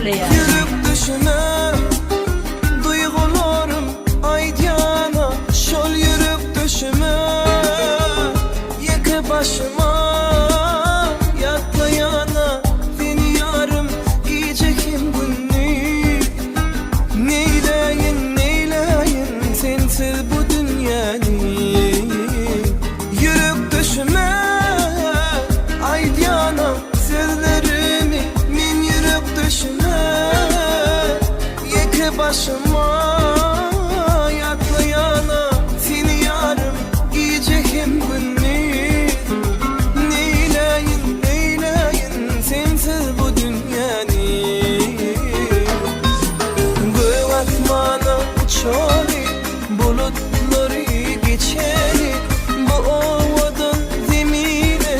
Yürüp düşüme duygularım aydiyana, şol yürüp düşüme yeke başıma yatlayana, beni yarım giyecekim günni. Neyleyin neyleyin sensiz bu dünyani. Yürüp düşüme aydiyana sözlerimi, min yürüp düşüme başıma yatlayana, seni yarım giyecekim günni. Neyleyin neyleyin sensiz bu dünyani. Göğ asmana uçali, bulutları geçeli, bu ovadan zemine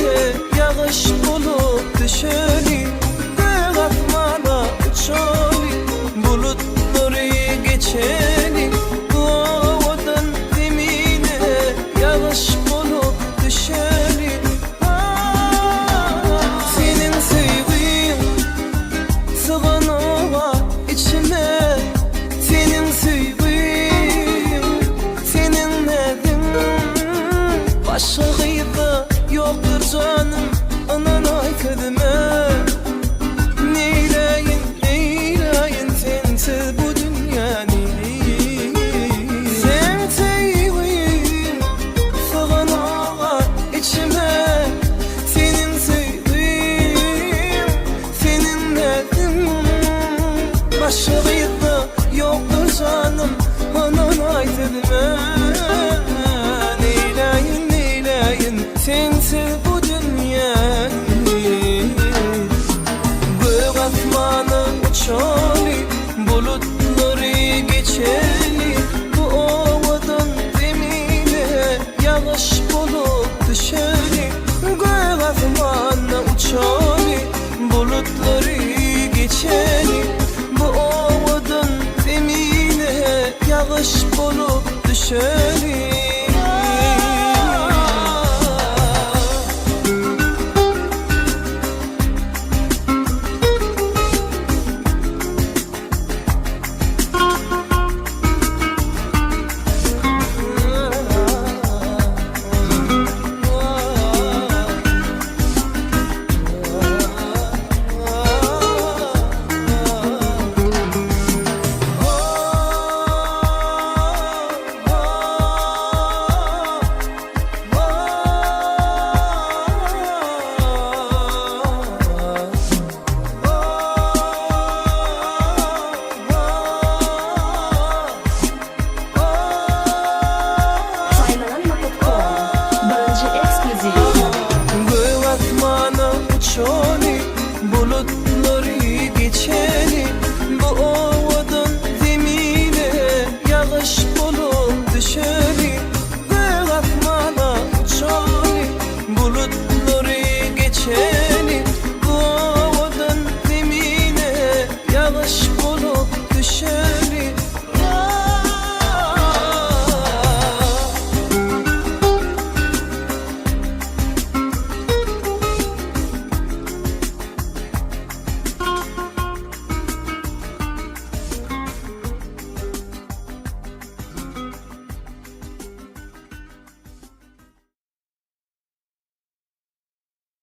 yağış bulup düşeli. Göğ asmana uçali, bulutları geçeli, bu ovadan zemine yağış bulup düşeli. Senin sevgin sığan ova içime, senin sevgin, senin nedin başka gıyda yoktur canım, anan aykırma. Neyleyin neyleyin sensiz bu dünyani. Sen sevgin sığan ova içime, senin sevgin, senin nedin başka gıyda yoktur canım, anan aykırma. Neyleyin neyleyin sensiz bu dünyani. Göğ asmana uçali, bulutları geçeli, bu ovadan zemine yağış bulup düşeli. Göğ asmana uçali, bulutları geçeli, bu ovadan zemine yağış bulup düşeli.